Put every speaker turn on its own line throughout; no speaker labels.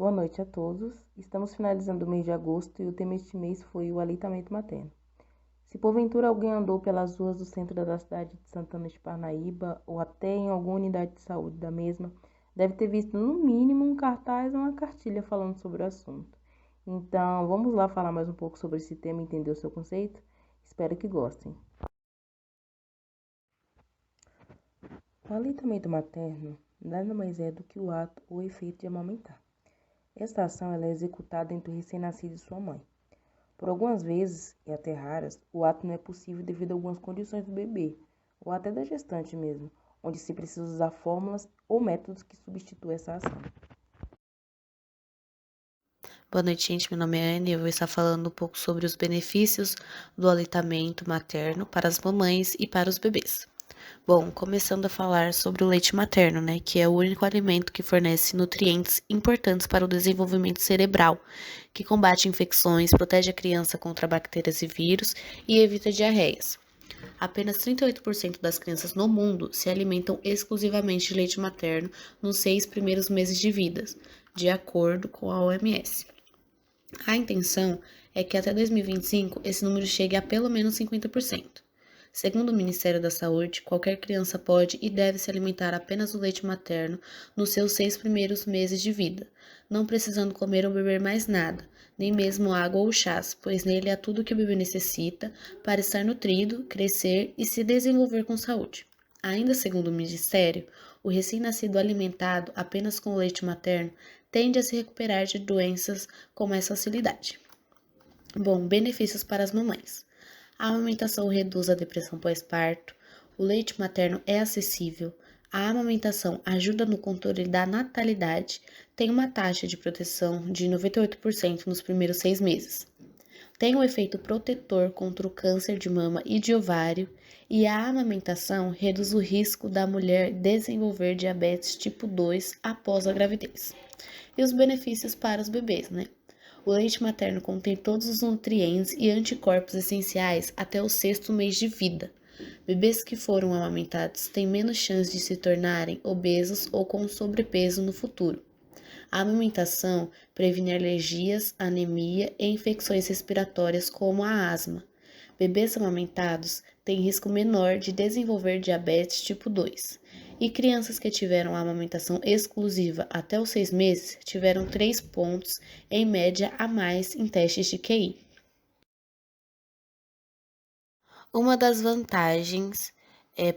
Boa noite a todos. Estamos finalizando o mês de agosto e o tema este mês foi o aleitamento materno. Se porventura alguém andou pelas ruas do centro da cidade de Santana de Parnaíba ou até em alguma unidade de saúde da mesma, deve ter visto no mínimo um cartaz ou uma cartilha falando sobre o assunto. Então, vamos lá falar mais um pouco sobre esse tema e entender o seu conceito? Espero que gostem. O aleitamento materno nada mais é do que o ato ou efeito de amamentar. Esta ação ela é executada entre o recém-nascido e sua mãe. Por algumas vezes, e até raras, o ato não é possível devido a algumas condições do bebê, ou até da gestante mesmo, onde se precisa usar fórmulas ou métodos que substituam essa ação.
Boa noite, gente. Meu nome é Anne e eu vou estar falando um pouco sobre os benefícios do aleitamento materno para as mamães e para os bebês. Bom, começando a falar sobre o leite materno, né, que é o único alimento que fornece nutrientes importantes para o desenvolvimento cerebral, que combate infecções, protege a criança contra bactérias e vírus e evita diarreias. Apenas 38% das crianças no mundo se alimentam exclusivamente de leite materno nos 6 primeiros meses de vida, de acordo com a OMS. A intenção é que até 2025 esse número chegue a pelo menos 50%. Segundo o Ministério da Saúde, qualquer criança pode e deve se alimentar apenas do leite materno nos seus 6 primeiros meses de vida, não precisando comer ou beber mais nada, nem mesmo água ou chás, pois nele há tudo o que o bebê necessita para estar nutrido, crescer e se desenvolver com saúde. Ainda segundo o Ministério, o recém-nascido alimentado apenas com o leite materno tende a se recuperar de doenças com mais facilidade. Bom, benefícios para as mamães. A amamentação reduz a depressão pós-parto, o leite materno é acessível, a amamentação ajuda no controle da natalidade, tem uma taxa de proteção de 98% nos primeiros 6 meses. Tem um efeito protetor contra o câncer de mama e de ovário, e a amamentação reduz o risco da mulher desenvolver diabetes tipo 2 após a gravidez. E os benefícios para os bebês, né? O leite materno contém todos os nutrientes e anticorpos essenciais até o 6º mês de vida. Bebês que foram amamentados têm menos chance de se tornarem obesos ou com sobrepeso no futuro. A amamentação previne alergias, anemia e infecções respiratórias como a asma. Bebês amamentados têm risco menor de desenvolver diabetes tipo 2. E crianças que tiveram a amamentação exclusiva até os 6 meses tiveram 3 pontos em média a mais em testes de QI. Uma das vantagens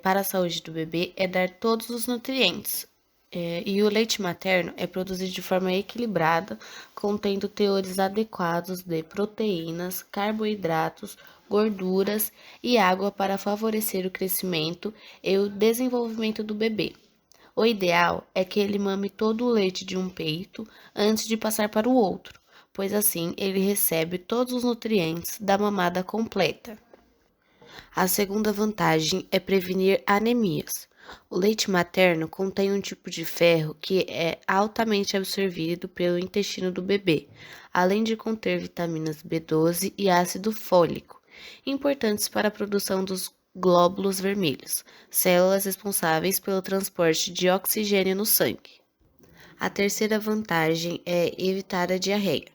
para a saúde do bebê é dar todos os nutrientes. E o leite materno é produzido de forma equilibrada, contendo teores adequados de proteínas, carboidratos, gorduras e água para favorecer o crescimento e o desenvolvimento do bebê. O ideal é que ele mame todo o leite de um peito antes de passar para o outro, pois assim ele recebe todos os nutrientes da mamada completa. A segunda vantagem é prevenir anemias. O leite materno contém um tipo de ferro que é altamente absorvido pelo intestino do bebê, além de conter vitaminas B12 e ácido fólico, importantes para a produção dos glóbulos vermelhos, células responsáveis pelo transporte de oxigênio no sangue. A terceira vantagem é evitar a diarreia.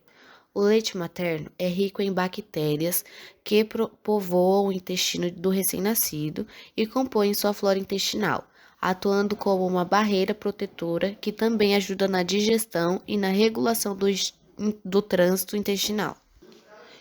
O leite materno é rico em bactérias que povoam o intestino do recém-nascido e compõem sua flora intestinal, atuando como uma barreira protetora que também ajuda na digestão e na regulação do trânsito intestinal.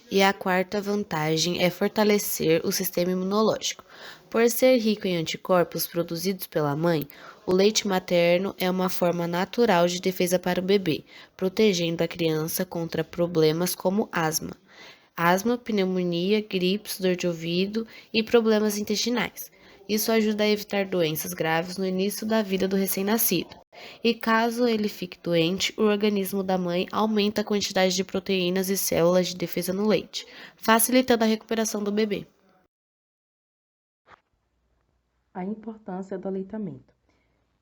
E a quarta vantagem é fortalecer o sistema imunológico. Por ser rico em anticorpos produzidos pela mãe, o leite materno é uma forma natural de defesa para o bebê, protegendo a criança contra problemas como asma, pneumonia, gripes, dor de ouvido e problemas intestinais. Isso ajuda a evitar doenças graves no início da vida do recém-nascido. E caso ele fique doente, o organismo da mãe aumenta a quantidade de proteínas e células de defesa no leite, facilitando a recuperação do bebê.
A importância do aleitamento.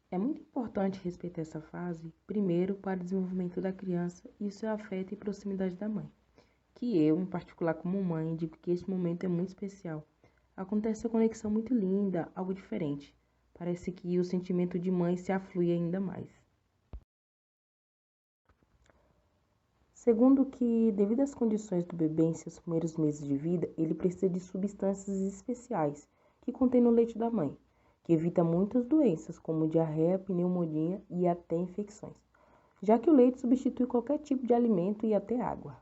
É muito importante respeitar essa fase, primeiro, para o desenvolvimento da criança e seu afeto e proximidade da mãe. Que eu, em particular como mãe, digo que este momento é muito especial. Acontece uma conexão muito linda, algo diferente. Parece que o sentimento de mãe se aflui ainda mais. Segundo que, devido às condições do bebê em seus primeiros meses de vida, ele precisa de substâncias especiais que contém no leite da mãe, que evita muitas doenças, como diarreia, pneumonia e até infecções, já que o leite substitui qualquer tipo de alimento e até água.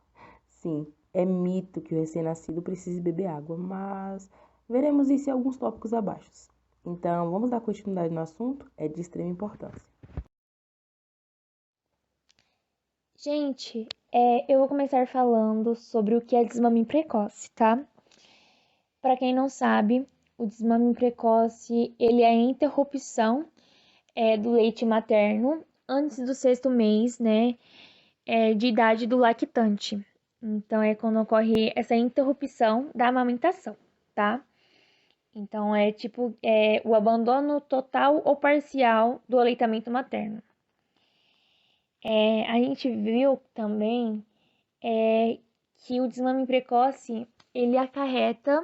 Sim, é mito que o recém-nascido precise beber água, mas veremos isso em alguns tópicos abaixo. Então, vamos dar continuidade no assunto? É de extrema importância.
Gente, eu vou começar falando sobre o que é desmame precoce, tá? Para quem não sabe, o desmame precoce, ele é a interrupção do leite materno antes do 6º mês, né, de idade do lactante. Então, é quando ocorre essa interrupção da amamentação, tá? Então, é tipo o abandono total ou parcial do aleitamento materno. A gente viu também que o desmame precoce, ele acarreta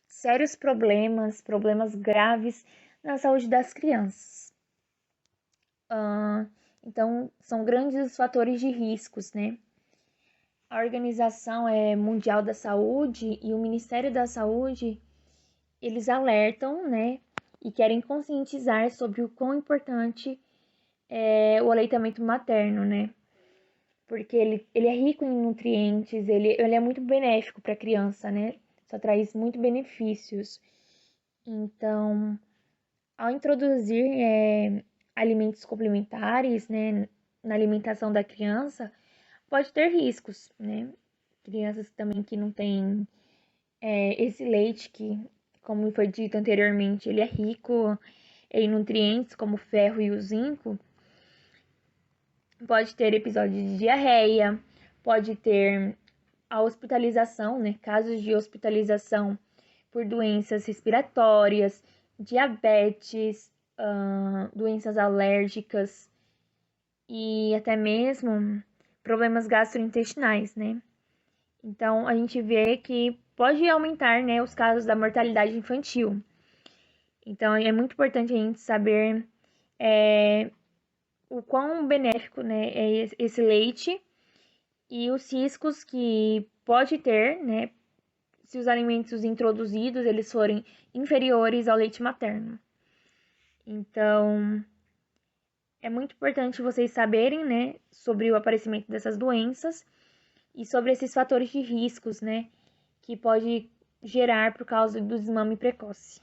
sérios problemas graves na saúde das crianças. Então, são grandes os fatores de riscos, né? A Organização Mundial da Saúde e o Ministério da Saúde, eles alertam, né? E querem conscientizar sobre o quão importante é o aleitamento materno, né? Porque ele é rico em nutrientes, ele é muito benéfico para a criança, né? Só traz muito benefícios. Então, ao introduzir alimentos complementares, né, na alimentação da criança, pode ter riscos, né? Crianças também que não têm esse leite que, como foi dito anteriormente, ele é rico em nutrientes como o ferro e o zinco, pode ter episódios de diarreia, pode ter a hospitalização, né? Casos de hospitalização por doenças respiratórias, diabetes, doenças alérgicas e até mesmo problemas gastrointestinais, né? Então, a gente vê que pode aumentar, né, os casos da mortalidade infantil. Então, é muito importante a gente saber o quão benéfico, né, é esse leite e os riscos que pode ter, né, se os alimentos introduzidos eles forem inferiores ao leite materno. Então, é muito importante vocês saberem, né, sobre o aparecimento dessas doenças e sobre esses fatores de riscos, né, que pode gerar por causa do desmame precoce.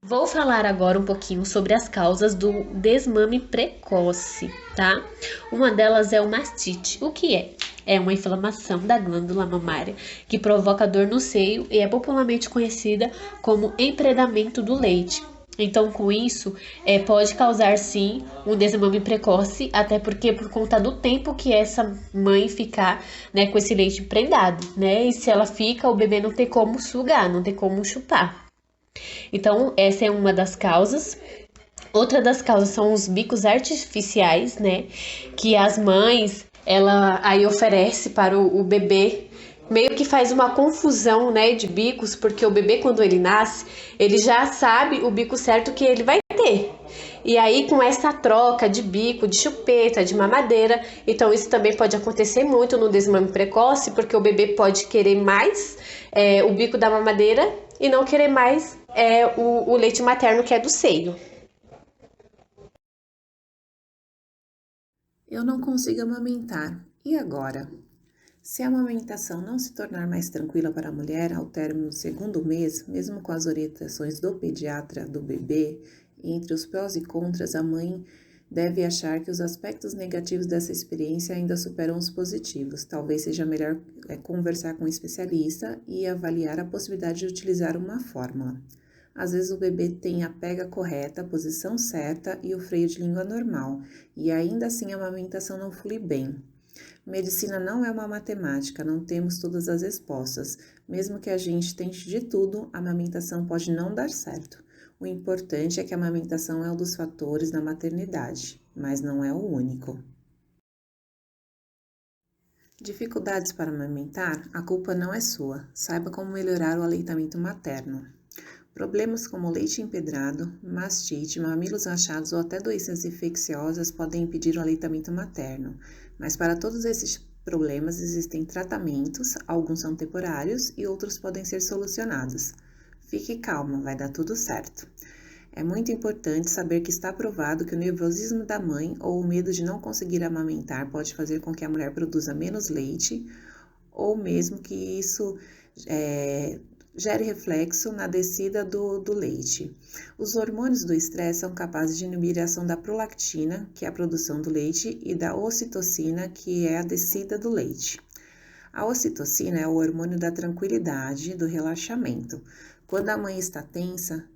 Vou falar agora um pouquinho sobre as causas do desmame precoce, tá? Uma delas é o mastite. O que é? É uma inflamação da glândula mamária que provoca dor no seio e é popularmente conhecida como empredamento do leite. Então, com isso, pode causar sim um desmame precoce, até porque por conta do tempo que essa mãe ficar, né, com esse leite prendado, né? E se ela fica, o bebê não tem como sugar, não tem como chupar. Então, essa é uma das causas. Outra das causas são os bicos artificiais, né? Que as mães, ela aí oferece para o bebê, meio que faz uma confusão, né, de bicos, porque o bebê, quando ele nasce, ele já sabe o bico certo que ele vai ter. E aí, com essa troca de bico, de chupeta, de mamadeira, então isso também pode acontecer muito no desmame precoce, porque o bebê pode querer mais o bico da mamadeira e não querer mais o leite materno, que é do seio.
Eu não consigo amamentar. E agora? Se a amamentação não se tornar mais tranquila para a mulher ao término do 2º mês, mesmo com as orientações do pediatra do bebê, entre os prós e contras, a mãe deve achar que os aspectos negativos dessa experiência ainda superam os positivos. Talvez seja melhor conversar com um especialista e avaliar a possibilidade de utilizar uma fórmula. Às vezes o bebê tem a pega correta, a posição certa e o freio de língua normal, e ainda assim a amamentação não flui bem. Medicina não é uma matemática, não temos todas as respostas. Mesmo que a gente tente de tudo, a amamentação pode não dar certo. O importante é que a amamentação é um dos fatores da maternidade, mas não é o único. Dificuldades para amamentar? A culpa não é sua. Saiba como melhorar o aleitamento materno. Problemas como leite empedrado, mastite, mamilos rachados ou até doenças infecciosas podem impedir o aleitamento materno, mas para todos esses problemas existem tratamentos, alguns são temporários e outros podem ser solucionados. Fique calma, vai dar tudo certo. É muito importante saber que está provado que o nervosismo da mãe ou o medo de não conseguir amamentar pode fazer com que a mulher produza menos leite, ou mesmo que isso gere reflexo na descida do leite. Os hormônios do estresse são capazes de inibir a ação da prolactina, que é a produção do leite, e da ocitocina, que é a descida do leite. A ocitocina é o hormônio da tranquilidade, do relaxamento. Quando a mãe está tensa,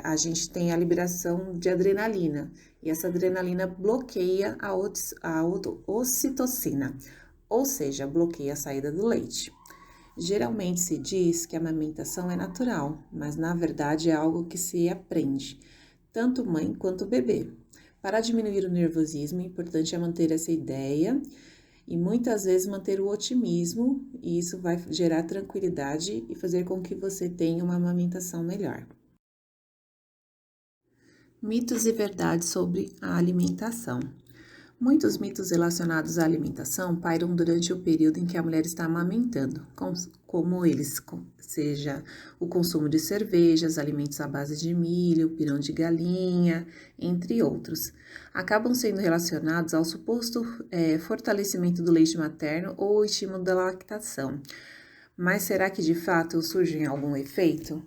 a gente tem a liberação de adrenalina, e essa adrenalina bloqueia a ocitocina, ou seja, bloqueia a saída do leite. Geralmente se diz que a amamentação é natural, mas na verdade é algo que se aprende, tanto mãe quanto bebê. Para diminuir o nervosismo, o importante é manter essa ideia e muitas vezes manter o otimismo, e isso vai gerar tranquilidade e fazer com que você tenha uma amamentação melhor. Mitos e verdades sobre a alimentação. Muitos mitos relacionados à alimentação pairam durante o período em que a mulher está amamentando, como seja o consumo de cervejas, alimentos à base de milho, pirão de galinha, entre outros. Acabam sendo relacionados ao suposto fortalecimento do leite materno ou o estímulo da lactação. Mas será que de fato surge algum efeito?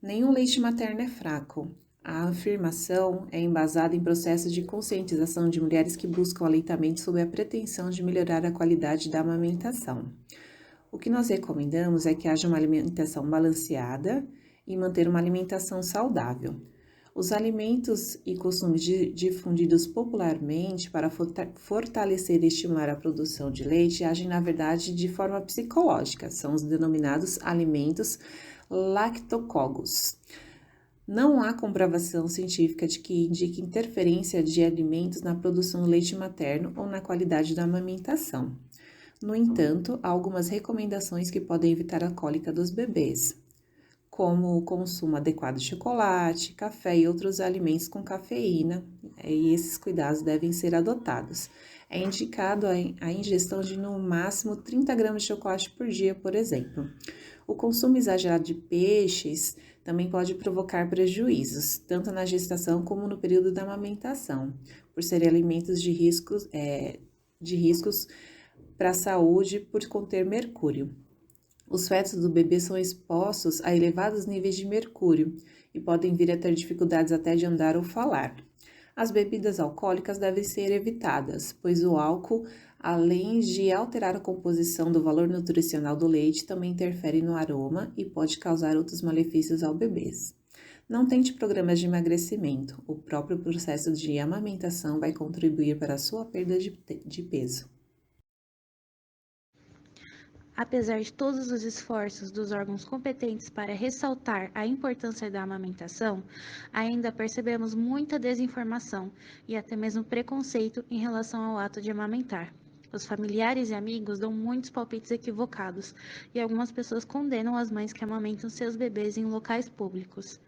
Nenhum leite materno é fraco. A afirmação é embasada em processos de conscientização de mulheres que buscam aleitamento sob a pretensão de melhorar a qualidade da amamentação. O que nós recomendamos é que haja uma alimentação balanceada e manter uma alimentação saudável. Os alimentos e costumes difundidos popularmente para fortalecer e estimular a produção de leite agem, na verdade, de forma psicológica. São os denominados alimentos lactocógicos. Não há comprovação científica de que indique interferência de alimentos na produção do leite materno ou na qualidade da amamentação. No entanto, há algumas recomendações que podem evitar a cólica dos bebês, como o consumo adequado de chocolate, café e outros alimentos com cafeína, e esses cuidados devem ser adotados. É indicado a ingestão de no máximo 30 gramas de chocolate por dia, por exemplo. O consumo exagerado de peixes também pode provocar prejuízos, tanto na gestação como no período da amamentação, por serem alimentos de riscos para a saúde por conter mercúrio. Os fetos do bebê são expostos a elevados níveis de mercúrio e podem vir a ter dificuldades até de andar ou falar. As bebidas alcoólicas devem ser evitadas, pois o álcool, além de alterar a composição do valor nutricional do leite, também interfere no aroma e pode causar outros malefícios ao bebê. Não tente programas de emagrecimento, o próprio processo de amamentação vai contribuir para a sua perda de peso.
Apesar de todos os esforços dos órgãos competentes para ressaltar a importância da amamentação, ainda percebemos muita desinformação e até mesmo preconceito em relação ao ato de amamentar. Os familiares e amigos dão muitos palpites equivocados e algumas pessoas condenam as mães que amamentam seus bebês em locais públicos.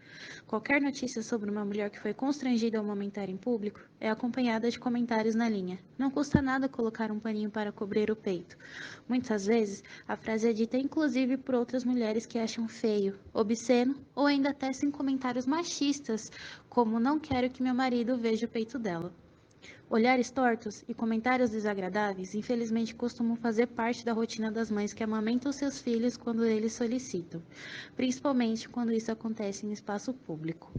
Qualquer notícia sobre uma mulher que foi constrangida ao amamentar em público é acompanhada de comentários na linha. Não custa nada colocar um paninho para cobrir o peito. Muitas vezes, a frase é dita inclusive por outras mulheres que acham feio, obsceno ou ainda tecem comentários machistas, como não quero que meu marido veja o peito dela. Olhares tortos e comentários desagradáveis, infelizmente, costumam fazer parte da rotina das mães que amamentam seus filhos quando eles solicitam, principalmente quando isso acontece em espaço público.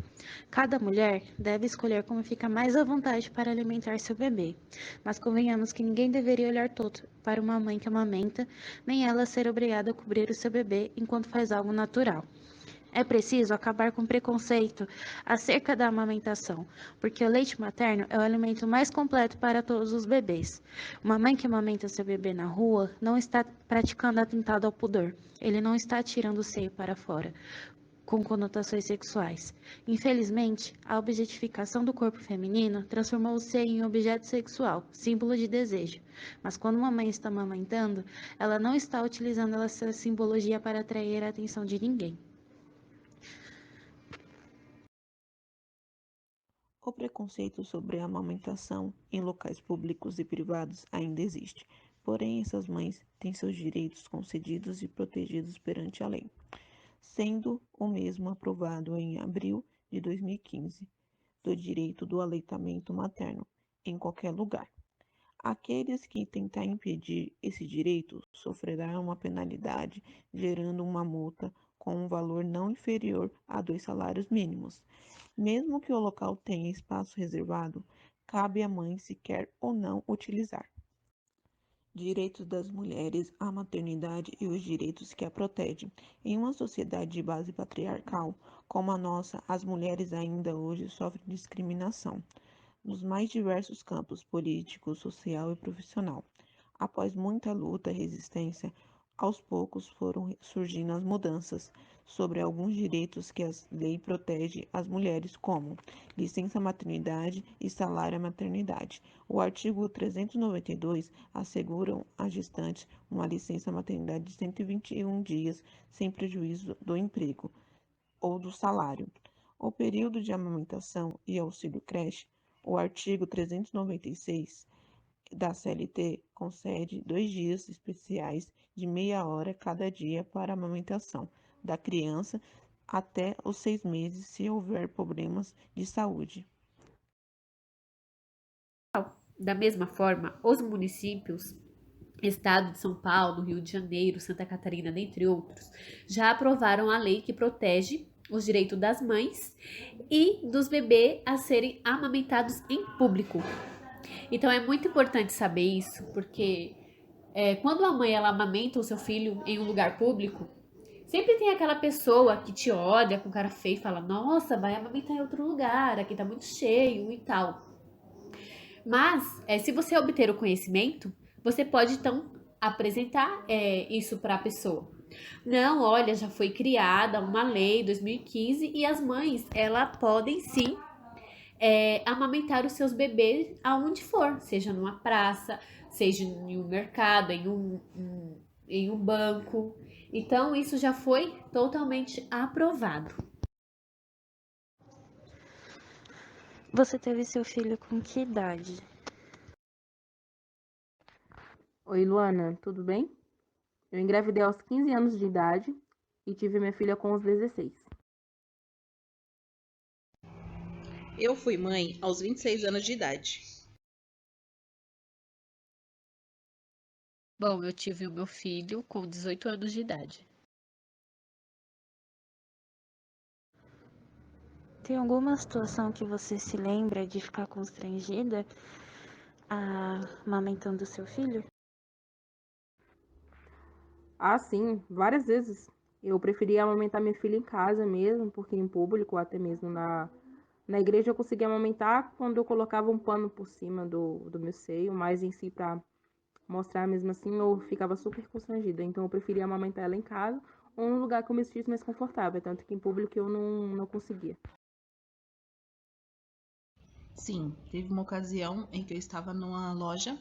Cada mulher deve escolher como fica mais à vontade para alimentar seu bebê, mas convenhamos que ninguém deveria olhar torto para uma mãe que amamenta, nem ela ser obrigada a cobrir o seu bebê enquanto faz algo natural. É preciso acabar com o preconceito acerca da amamentação, porque o leite materno é o alimento mais completo para todos os bebês. Uma mãe que amamenta seu bebê na rua não está praticando atentado ao pudor. Ele não está tirando o seio para fora, com conotações sexuais. Infelizmente, a objetificação do corpo feminino transformou o seio em objeto sexual, símbolo de desejo. Mas quando uma mãe está amamentando, ela não está utilizando essa simbologia para atrair a atenção de ninguém.
O preconceito sobre a amamentação em locais públicos e privados ainda existe, porém essas mães têm seus direitos concedidos e protegidos perante a lei, sendo o mesmo aprovado em abril de 2015, do direito do aleitamento materno em qualquer lugar. Aqueles que tentar impedir esse direito sofrerão uma penalidade, gerando uma multa com um valor não inferior a 2 salários mínimos. Mesmo que o local tenha espaço reservado, cabe à mãe se quer ou não utilizar. Direitos das mulheres à maternidade e os direitos que a protegem. Em uma sociedade de base patriarcal como a nossa, as mulheres ainda hoje sofrem discriminação nos mais diversos campos político, social e profissional. Após muita luta e resistência, aos poucos foram surgindo as mudanças sobre alguns direitos que a lei protege às mulheres, como licença maternidade e salário maternidade. O artigo 392 assegura às gestantes uma licença maternidade de 121 dias, sem prejuízo do emprego ou do salário. O período de amamentação e auxílio creche, o artigo 396 da CLT concede 2 dias especiais de meia hora cada dia para a amamentação da criança até os 6 meses, se houver problemas de saúde.
Da mesma forma, os municípios, Estado de São Paulo, Rio de Janeiro, Santa Catarina, dentre outros, já aprovaram a lei que protege os direitos das mães e dos bebês a serem amamentados em público. Então é muito importante saber isso, porque quando a mãe ela amamenta o seu filho em um lugar público, sempre tem aquela pessoa que te olha com cara feia e fala: nossa, vai amamentar em outro lugar, aqui tá muito cheio e tal. Mas, se você obter o conhecimento, você pode então apresentar isso para a pessoa. Não, olha, já foi criada uma lei 2015 e as mães, elas podem sim amamentar os seus bebês aonde for, seja numa praça, seja em um mercado, em um banco. Então, isso já foi totalmente aprovado.
Você teve seu filho com que idade?
Oi, Luana, tudo bem? Eu engravidei aos 15 anos de idade e tive minha filha com os 16.
Eu fui mãe aos 26 anos de idade.
Bom, eu tive o meu filho com 18 anos de idade.
Tem alguma situação que você se lembra de ficar constrangida amamentando seu filho?
Ah, sim, várias vezes. Eu preferia amamentar minha filha em casa mesmo, porque em público, até mesmo na igreja, eu conseguia amamentar quando eu colocava um pano por cima do meu seio, mas em si, pra mostrar mesmo assim, eu ficava super constrangida. Então, eu preferia amamentar ela em casa ou num lugar que eu me sentisse mais confortável, tanto que em público eu não conseguia.
Sim, teve uma ocasião em que eu estava numa loja,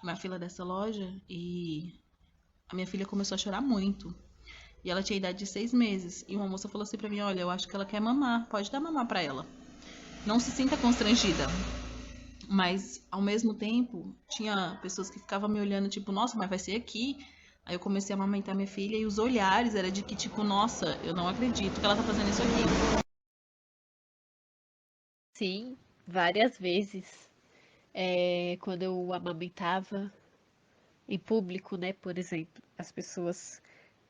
na fila dessa loja, e a minha filha começou a chorar muito. E ela tinha idade de 6 meses. E uma moça falou assim pra mim: olha, eu acho que ela quer mamar, pode dar mamar pra ela. Não se sinta constrangida. Mas, ao mesmo tempo, tinha pessoas que ficavam me olhando, tipo, nossa, mas vai ser aqui. Aí eu comecei a amamentar minha filha e os olhares era de que, tipo, nossa, eu não acredito que ela tá fazendo isso aqui.
Sim, várias vezes. Quando eu amamentava em público, né, por exemplo, as pessoas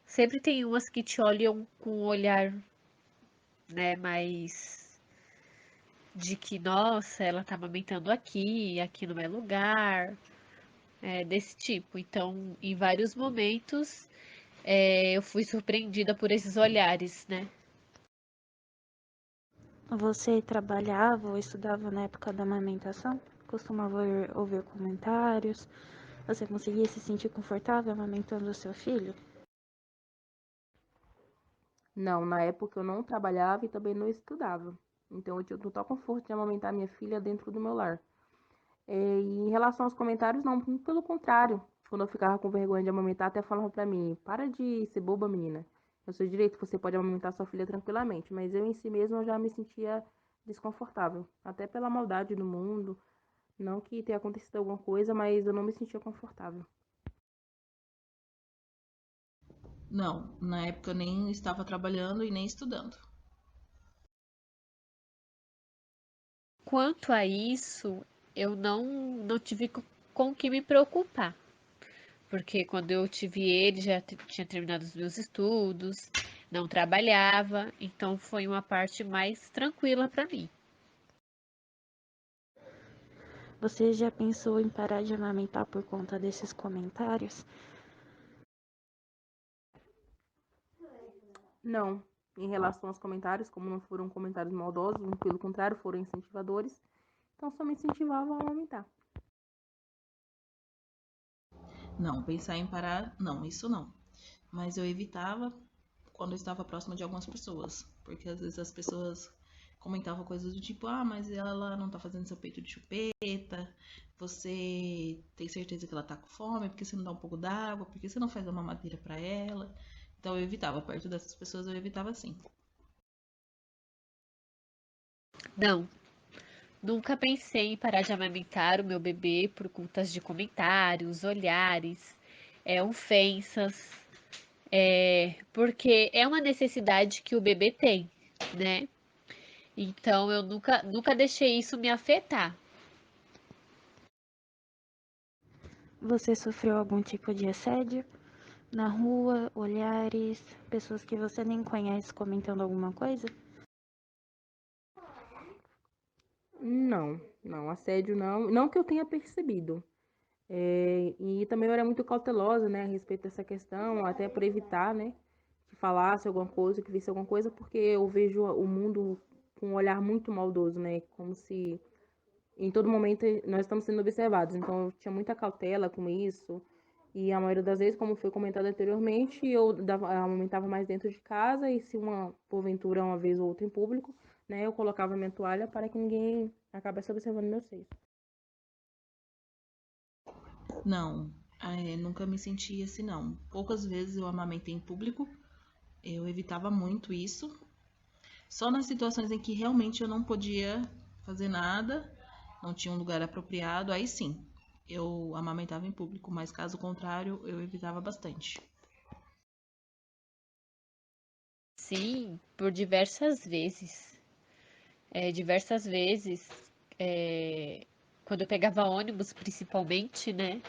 sempre tem umas que te olham com um olhar, né, mais de que, nossa, ela tá amamentando aqui não é lugar, desse tipo. Então, em vários momentos, eu fui surpreendida por esses olhares, né?
Você trabalhava ou estudava na época da amamentação? Costumava ouvir comentários? Você conseguia se sentir confortável amamentando o seu filho?
Não, na época eu não trabalhava e também não estudava. Então eu tinha total conforto de amamentar minha filha dentro do meu lar. E em relação aos comentários, não, muito pelo contrário. Quando eu ficava com vergonha de amamentar, até falavam pra mim: para de ser boba, menina. É o seu direito, você pode amamentar sua filha tranquilamente. Mas eu em si mesma eu já me sentia desconfortável, até pela maldade do mundo. Não que tenha acontecido alguma coisa, mas eu não me sentia confortável.
Não, na época eu nem estava trabalhando e nem estudando.
Quanto a isso, eu não tive com o que me preocupar, porque quando eu tive ele já tinha terminado os meus estudos, não trabalhava, então foi uma parte mais tranquila para mim.
Você já pensou em parar de amamentar por conta desses comentários?
Não, em relação aos comentários, como não foram comentários maldosos, pelo contrário, foram incentivadores, então só me incentivavam a aumentar.
Não, pensar em parar, não, isso não. Mas eu evitava quando eu estava próxima de algumas pessoas, porque às vezes as pessoas comentavam coisas do tipo, ah, mas ela não tá fazendo seu peito de chupeta, você tem certeza que ela tá com fome, porque você não dá um pouco d'água, porque você não faz uma mamadeira para ela. Então eu evitava, perto dessas pessoas eu evitava sim.
Não, nunca pensei em parar de amamentar o meu bebê por contas de comentários, olhares, ofensas, porque é uma necessidade que o bebê tem, né? Então eu nunca deixei isso me afetar.
Você sofreu algum tipo de assédio? Na rua, olhares, pessoas que você nem conhece comentando alguma coisa?
Não, assédio não que eu tenha percebido. E também eu era muito cautelosa, né, a respeito dessa questão, até por evitar, né, que falasse alguma coisa, que visse alguma coisa, porque eu vejo o mundo com um olhar muito maldoso, né, como se em todo momento nós estamos sendo observados. Então eu tinha muita cautela com isso. E a maioria das vezes, como foi comentado anteriormente, amamentava mais dentro de casa e se porventura, uma vez ou outra em público, né, eu colocava minha toalha para que ninguém acabasse observando meus seios.
Não, nunca me senti assim não. Poucas vezes eu amamentei em público, eu evitava muito isso. Só nas situações em que realmente eu não podia fazer nada, não tinha um lugar apropriado, aí sim, eu amamentava em público, mas caso contrário, eu evitava bastante.
Sim, por diversas vezes. Diversas vezes, quando eu pegava ônibus, principalmente, né?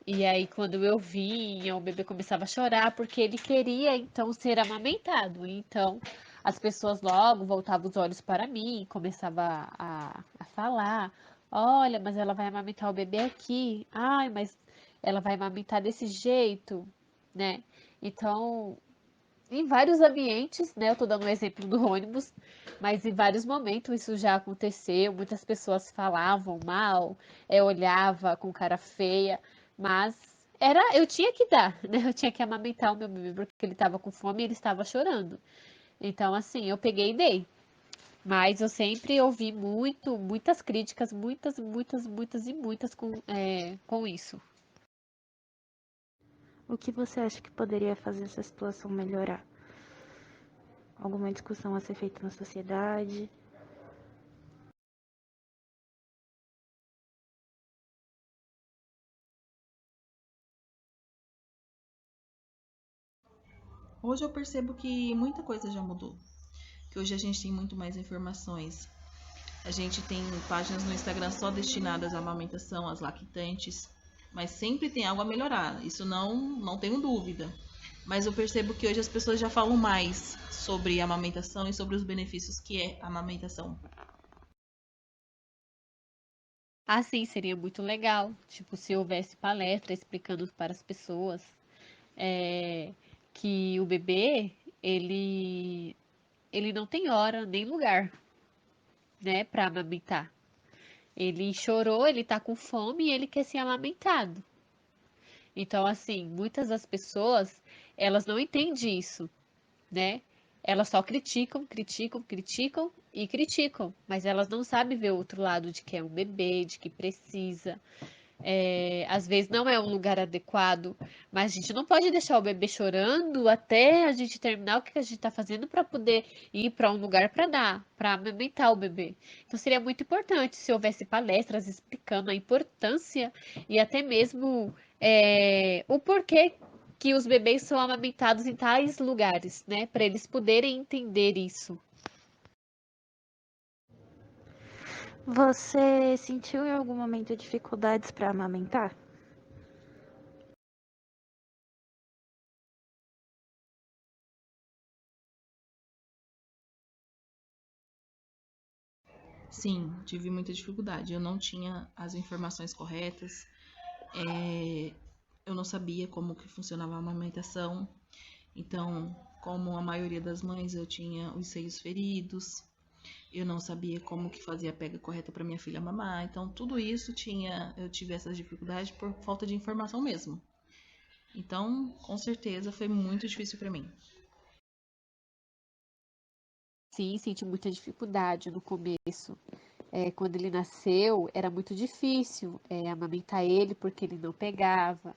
E aí, quando eu vinha, o bebê começava a chorar porque ele queria, então, ser amamentado. Então, as pessoas logo voltavam os olhos para mim, começava a falar: Olha, mas ela vai amamentar o bebê aqui. Ai, mas ela vai amamentar desse jeito, né? Então, em vários ambientes, né? Eu tô dando um exemplo do ônibus, mas em vários momentos isso já aconteceu. Muitas pessoas falavam mal, olhava com cara feia, mas eu tinha que dar, né? Eu tinha que amamentar o meu bebê porque ele estava com fome e ele estava chorando. Então, assim, eu peguei e dei. Mas eu sempre ouvi muitas críticas, muitas e muitas com isso.
O que você acha que poderia fazer essa situação melhorar? Alguma discussão a ser feita na sociedade?
Hoje eu percebo que muita coisa já mudou, que hoje a gente tem muito mais informações. A gente tem páginas no Instagram só destinadas à amamentação, às lactantes, mas sempre tem algo a melhorar, isso não tenho dúvida. Mas eu percebo que hoje as pessoas já falam mais sobre a amamentação e sobre os benefícios que é a amamentação.
Assim, seria muito legal, tipo, se houvesse palestra explicando para as pessoas é, que o bebê, ele, ele não tem hora nem lugar, né, para amamentar. Ele chorou, ele tá com fome e ele quer ser amamentado. Então, assim, muitas das pessoas, elas não entendem isso, né? Elas só criticam e criticam, mas elas não sabem ver o outro lado de que é um bebê, de que precisa. Às vezes não é um lugar adequado, mas a gente não pode deixar o bebê chorando até a gente terminar o que a gente está fazendo para poder ir para um lugar para dar, para amamentar o bebê. Então seria muito importante se houvesse palestras explicando a importância e até mesmo o porquê que os bebês são amamentados em tais lugares, né? Para eles poderem entender isso.
Você sentiu em algum momento dificuldades para amamentar?
Sim, tive muita dificuldade. Eu não tinha as informações corretas, eu não sabia como que funcionava a amamentação. Então, como a maioria das mães, eu tinha os seios feridos, eu não sabia como que fazia a pega correta para minha filha mamar. Então, tudo isso eu tive essas dificuldades por falta de informação mesmo. Então, com certeza foi muito difícil para mim.
Sim, senti muita dificuldade no começo. Quando ele nasceu, era muito difícil amamentar ele porque ele não pegava,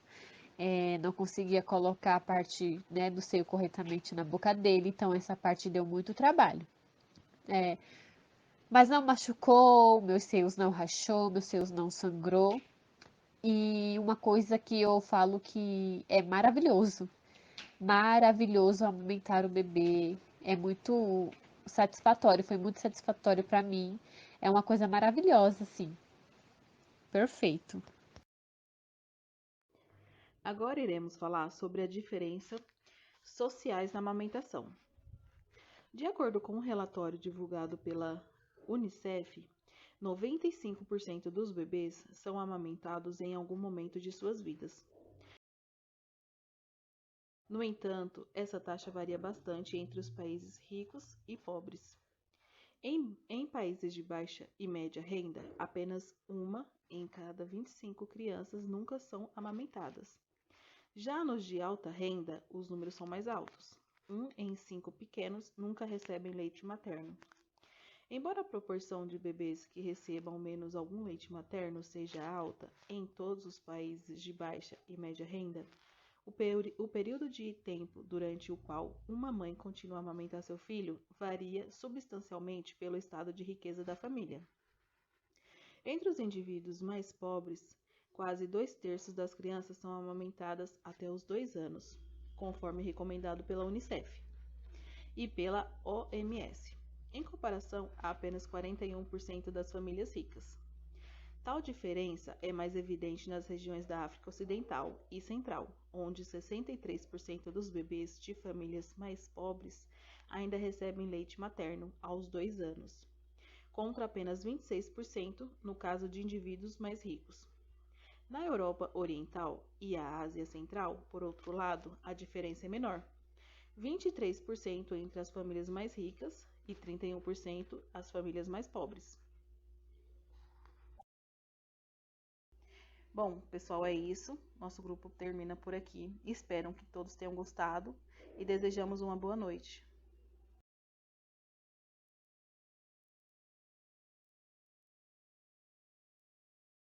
não conseguia colocar a parte, né, do seio corretamente na boca dele, então essa parte deu muito trabalho. Mas não machucou, meus seios não rachou, meus seios não sangrou. E uma coisa que eu falo que é maravilhoso, maravilhoso amamentar o bebê, é muito satisfatório, foi muito satisfatório para mim. É uma coisa maravilhosa, assim. Perfeito.
Agora iremos falar sobre a diferença sociais na amamentação. De acordo com um relatório divulgado pela Unicef, 95% dos bebês são amamentados em algum momento de suas vidas. No entanto, essa taxa varia bastante entre os países ricos e pobres. Em países de baixa e média renda, apenas uma em cada 25 crianças nunca são amamentadas. Já nos de alta renda, os números são mais altos. 1 em 5 pequenos nunca recebem leite materno. Embora a proporção de bebês que recebam menos algum leite materno seja alta em todos os países de baixa e média renda, o período de tempo durante o qual uma mãe continua a amamentar seu filho varia substancialmente pelo estado de riqueza da família. Entre os indivíduos mais pobres, quase 2/3 das crianças são amamentadas até os 2 anos, conforme recomendado pela Unicef e pela OMS, em comparação a apenas 41% das famílias ricas. Tal diferença é mais evidente nas regiões da África Ocidental e Central, onde 63% dos bebês de famílias mais pobres ainda recebem leite materno aos 2 anos, contra apenas 26% no caso de indivíduos mais ricos. Na Europa Oriental e a Ásia Central, por outro lado, a diferença é menor: 23% entre as famílias mais ricas e 31% as famílias mais pobres. Bom, pessoal, é isso. Nosso grupo termina por aqui. Espero que todos tenham gostado e desejamos uma boa noite.